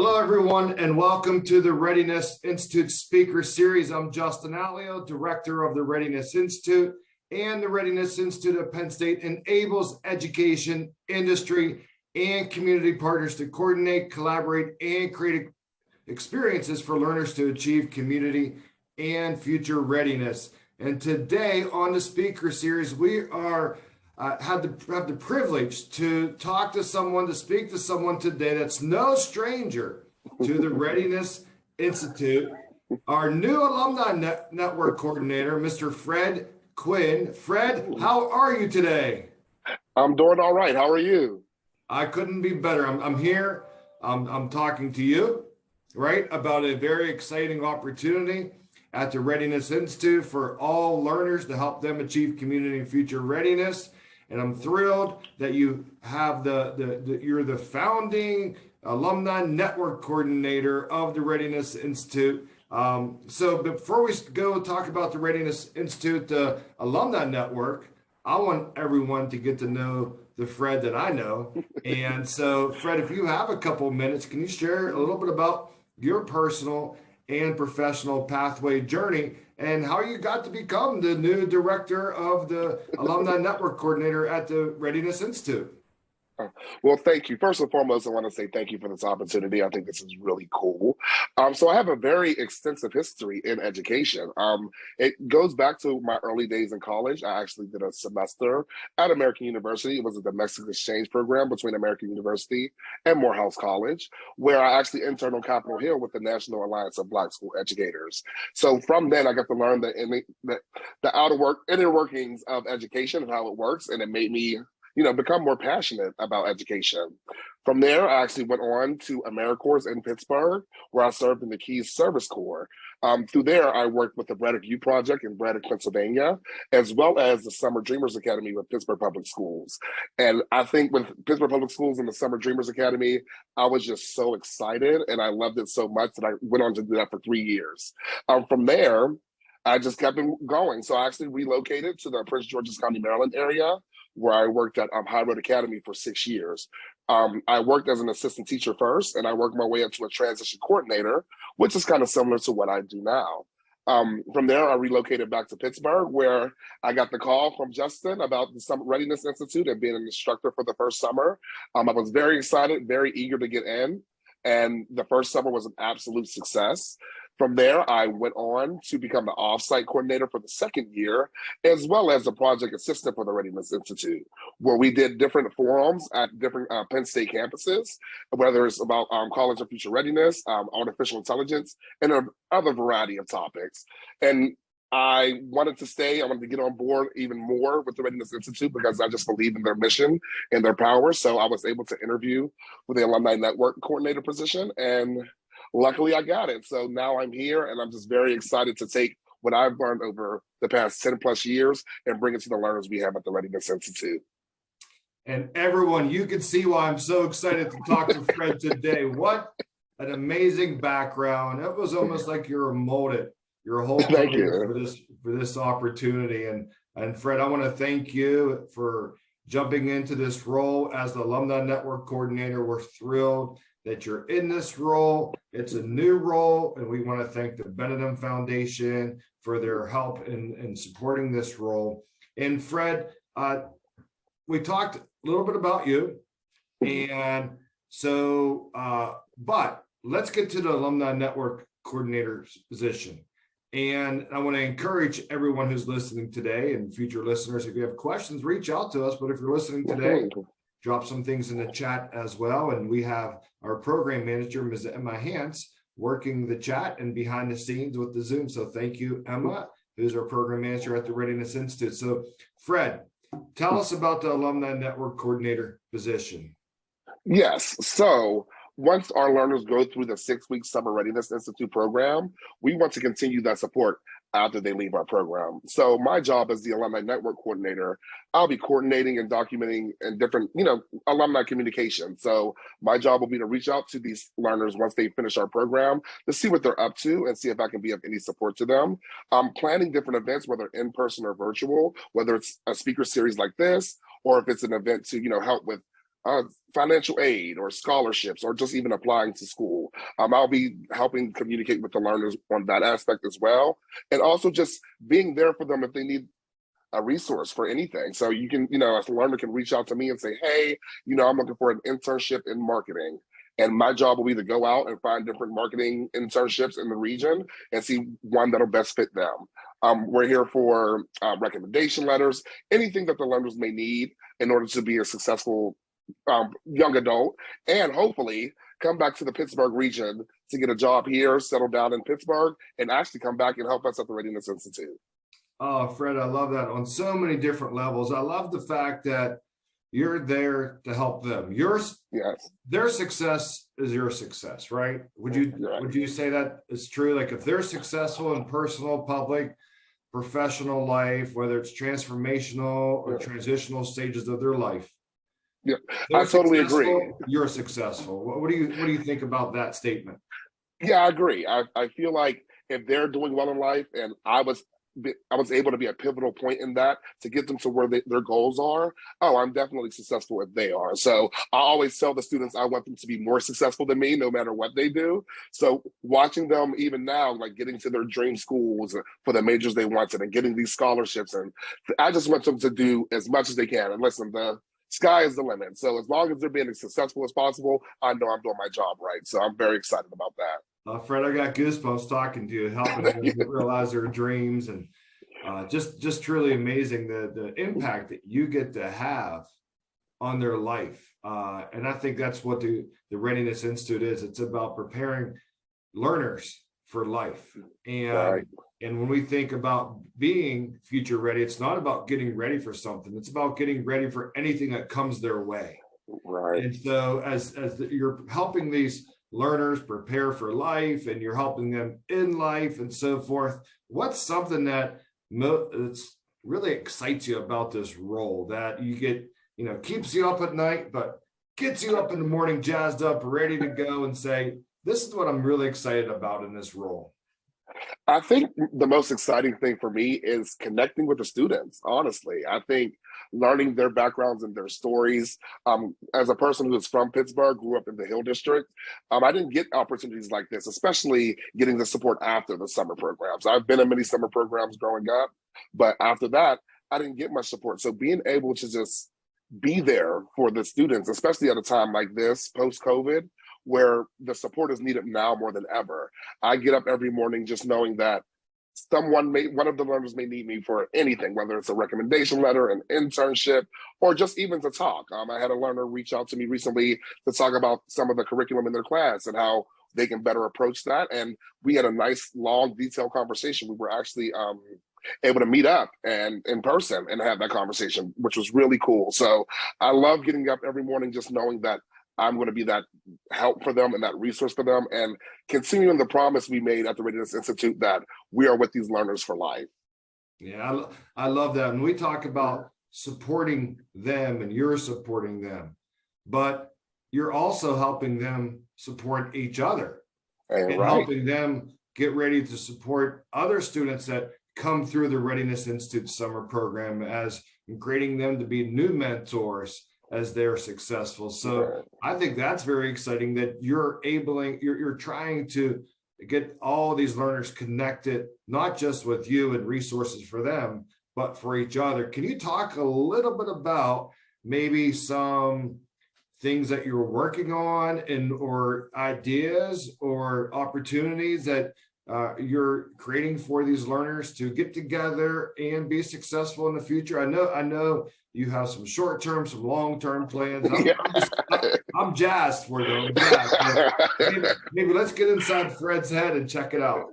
Hello, everyone, and welcome to the Readiness Institute Speaker Series. I'm Justin Alio, Director of the Readiness Institute, and the Readiness Institute at Penn State enables education, industry, and community partners to coordinate, collaborate, and create experiences for learners to achieve community and future readiness. And today on the Speaker Series, we are have the privilege to talk to someone, to speak to someone today that's no stranger to the Readiness Institute, our new Alumni Network Coordinator, Mr. Fred Quinn. Fred, how are you today? I'm doing all right. How are you? I couldn't be better. I'm here. I'm talking to you, right, about a very exciting opportunity at the Readiness Institute for all learners to help them achieve community and future readiness. And I'm thrilled that you have you're the founding Alumni Network Coordinator of the Readiness Institute. So before we go talk about the Readiness Institute Alumni Network, I want everyone to get to know the Fred that I know. And so, Fred, if you have a couple of minutes, can you share a little bit about your personal and professional pathway journey and how you got to become the new director of the Alumni Network Coordinator at the Readiness Institute? Well, thank you. First and foremost, I want to say thank you for this opportunity. I think this is really cool. So I have a very extensive history in education. It goes back to my early days in college. I actually did a semester at American University. It was a domestic exchange program between American University and Morehouse College, where I actually interned on Capitol Hill with the National Alliance of Black School Educators. So from then, I got to learn the inner workings of education and how it works, and it made me become more passionate about education. From there, I actually went on to AmeriCorps in Pittsburgh, where I served in the Keys Service Corps. Through there, I worked with the Braddock U Project in Braddock, Pennsylvania, as well as the Summer Dreamers Academy with Pittsburgh Public Schools. And I think with Pittsburgh Public Schools and the Summer Dreamers Academy, I was just so excited and I loved it so much that I went on to do that for 3 years. From there, I just kept going. So I actually relocated to the Prince George's County, Maryland area, where I worked at High Road Academy for 6 years. I worked as an assistant teacher first, and I worked my way up to a transition coordinator, which is kind of similar to what I do now. From there, I relocated back to Pittsburgh, where I got the call from Justin about the Summer Readiness Institute and being an instructor for the first summer. I was very excited, very eager to get in, and the first summer was an absolute success. From there, I went on to become the offsite coordinator for the second year, as well as the project assistant for the Readiness Institute, where we did different forums at different Penn State campuses, whether it's about College of Future Readiness, artificial intelligence, and other variety of topics. And I wanted to stay. I wanted to get on board even more with the Readiness Institute because I just believe in their mission and their power. So I was able to interview for the Alumni Network Coordinator position, and luckily I got it. So now I'm here and I'm just very excited to take what I've learned over the past 10 plus years and bring it to the learners we have at the Readiness Institute. And everyone, you can see why I'm so excited to talk to Fred today. What an amazing background. It was almost like you're molded your whole career for this opportunity. And Fred, I want to thank you for jumping into this role as the Alumni Network Coordinator. We're thrilled that you're in this role. It's a new role, and we want to thank the Benedum Foundation for their help in supporting this role. And Fred, we talked a little bit about you, and so, but let's get to the Alumni Network Coordinator's position. And I want to encourage everyone who's listening today and future listeners, if you have questions, reach out to us. But if you're listening today, drop some things in the chat as well. And we have our program manager, Ms. Emma Hance, working the chat and behind the scenes with the Zoom. So thank you, Emma, who's our program manager at the Readiness Institute. So Fred, tell us about the Alumni Network Coordinator position. Yes. So once our learners go through the 6-week Summer Readiness Institute program, we want to continue that support after they leave our program. So my job as the Alumni Network Coordinator, I'll be coordinating and documenting and different, alumni communication. So my job will be to reach out to these learners once they finish our program to see what they're up to and see if I can be of any support to them. Planning different events, whether in person or virtual, whether it's a speaker series like this, or if it's an event to, help with financial aid or scholarships or just even applying to school. I'll be helping communicate with the learners on that aspect as well. And also just being there for them if they need a resource for anything. So you can, as a learner can reach out to me and say, hey, I'm looking for an internship in marketing. And my job will be to go out and find different marketing internships in the region and see one that'll best fit them. We're here for recommendation letters, anything that the learners may need in order to be a successful young adult, and hopefully come back to the Pittsburgh region to get a job here, settle down in Pittsburgh, and actually come back and help us at the Readiness Institute. Oh, Fred, I love that on so many different levels. I love the fact that you're there to help them. Their success is your success, right? Would you say that is true? Like if they're successful in personal, public, professional life, whether it's transformational or transitional stages of their life. Yeah, I totally agree. You're successful. What do you think about that statement? Yeah, I agree. I feel like if they're doing well in life, and I was able to be a pivotal point in that to get them to where their goals are, I'm definitely successful if they are. So I always tell the students I want them to be more successful than me, no matter what they do. So watching them even now, like getting to their dream schools for the majors they wanted and getting these scholarships, and I just want them to do as much as they can. And listen, the sky is the limit. So as long as they're being as successful as possible, I know I'm doing my job right. So I'm very excited about that. Fred, I got goosebumps talking to you, helping them realize their dreams, and just truly amazing the impact that you get to have on their life. And I think that's what the Readiness Institute is. It's about preparing learners for life. And when we think about being future ready, it's not about getting ready for something. It's about getting ready for anything that comes their way. Right. And so as you're helping these learners prepare for life, and you're helping them in life and so forth, what's something that really excites you about this role that you get, keeps you up at night, but gets you up in the morning, jazzed up, ready to go and say, this is what I'm really excited about in this role? I think the most exciting thing for me is connecting with the students, honestly. I think learning their backgrounds and their stories. As a person who is from Pittsburgh, grew up in the Hill District, I didn't get opportunities like this, especially getting the support after the summer programs. I've been in many summer programs growing up, but after that, I didn't get much support. So being able to just be there for the students, especially at a time like this, post-COVID, where the support is needed now more than ever. I get up every morning just knowing that one of the learners may need me for anything, whether it's a recommendation letter, an internship, or just even to talk. I had a learner reach out to me recently to talk about some of the curriculum in their class and how they can better approach that. And we had a nice, long, detailed conversation. We were actually able to meet up and in person and have that conversation, which was really cool. So I love getting up every morning just knowing that I'm going to be that help for them and that resource for them, and continuing the promise we made at the Readiness Institute that we are with these learners for life. Yeah, I love that. And we talk about supporting them, and you're supporting them, but you're also helping them support each other and helping them get ready to support other students that come through the Readiness Institute Summer Program, as grading them to be new mentors as they're successful. So I think that's very exciting that you're trying to get all these learners connected, not just with you and resources for them, but for each other. Can you talk a little bit about maybe some things that you're working on or ideas or opportunities that you're creating for these learners to get together and be successful in the future? I know you have some short-term, some long-term plans. I'm jazzed for them. Maybe let's get inside Fred's head and check it out.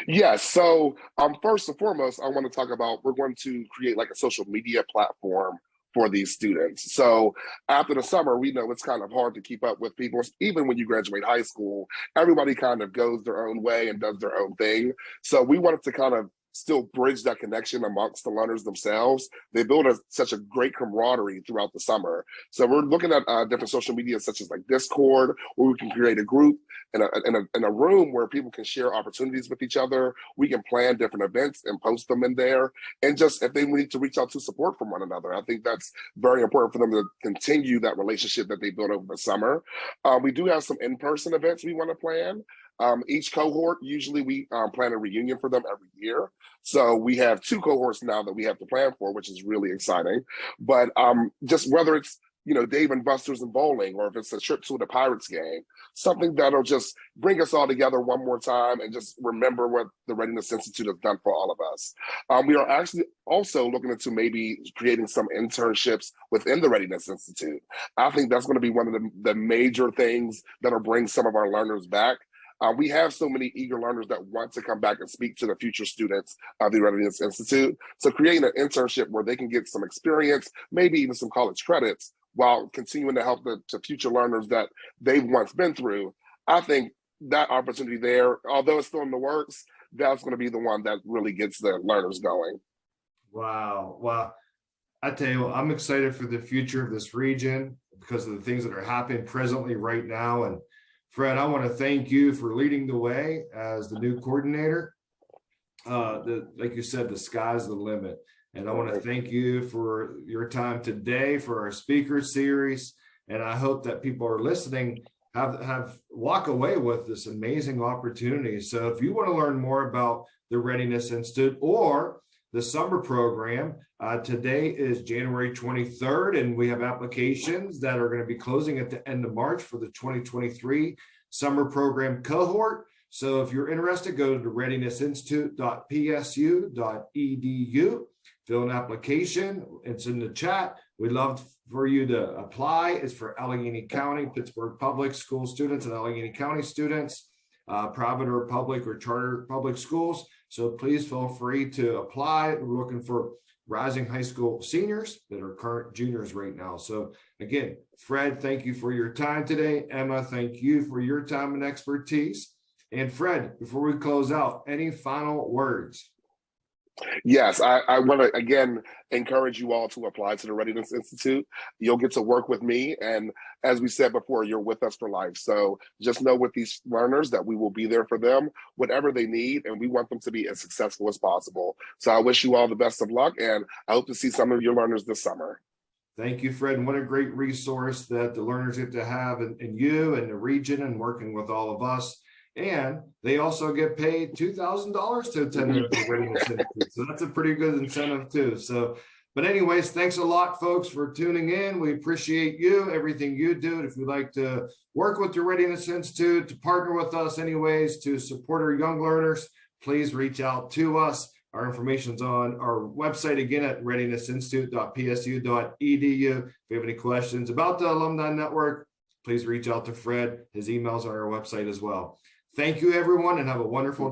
Yes. So first and foremost, I want to talk about, we're going to create like a social media platform for these students. So after the summer, we know it's kind of hard to keep up with people. Even when you graduate high school, everybody kind of goes their own way and does their own thing. So we wanted to kind of still bridge that connection amongst the learners themselves. They build such a great camaraderie throughout the summer. So we're looking at different social media such as like Discord, where we can create a group in a room where people can share opportunities with each other. We can plan different events and post them in there. And just if they need to reach out to support from one another, I think that's very important for them to continue that relationship that they built over the summer. We do have some in-person events we want to plan. Each cohort, usually we plan a reunion for them every year. So we have 2 cohorts now that we have to plan for, which is really exciting. But just whether it's, Dave and Buster's and bowling, or if it's a trip to the Pirates game, something that'll just bring us all together one more time and just remember what the Readiness Institute has done for all of us. We are actually also looking into maybe creating some internships within the Readiness Institute. I think that's going to be one of the major things that'll bring some of our learners back. We have so many eager learners that want to come back and speak to the future students of the Readiness Institute. So creating an internship where they can get some experience, maybe even some college credits, while continuing to help the future learners that they've once been through. I think that opportunity there, although it's still in the works, that's going to be the one that really gets the learners going. Wow. Well, I tell you, I'm excited for the future of this region because of the things that are happening presently right now. And Fred, I want to thank you for leading the way as the new coordinator. Like you said, the sky's the limit. And I want to thank you for your time today for our speaker series. And I hope that people are listening have walk away with this amazing opportunity. So if you want to learn more about the Readiness Institute or the summer program, today is January 23rd, and we have applications that are going to be closing at the end of March for the 2023 summer program cohort. So if you're interested, go to readinessinstitute.psu.edu, fill an application. It's in the chat. We'd love for you to apply. It's for Allegheny County, Pittsburgh public school students and Allegheny County students, private or public or charter public schools. So please feel free to apply. We're looking for rising high school seniors that are current juniors right now. So again, Fred, thank you for your time today. Emma, thank you for your time and expertise. And Fred, before we close out, any final words? Yes, I want to again encourage you all to apply to the Readiness Institute. You'll get to work with me, and as we said before, you're with us for life. So just know with these learners that we will be there for them, whatever they need, and we want them to be as successful as possible. So I wish you all the best of luck, and I hope to see some of your learners this summer. Thank you, Fred. And what a great resource that the learners get to have in you and the region and working with all of us. And they also get paid $2,000 to attend the Readiness Institute. So that's a pretty good incentive too. So, but anyways, thanks a lot, folks, for tuning in. We appreciate you, everything you do. If you'd like to work with the Readiness Institute, to partner with us anyways, to support our young learners, please reach out to us. Our information's on our website again at readinessinstitute.psu.edu. If you have any questions about the Alumni Network, please reach out to Fred. His email's on our website as well. Thank you, everyone, and have a wonderful day.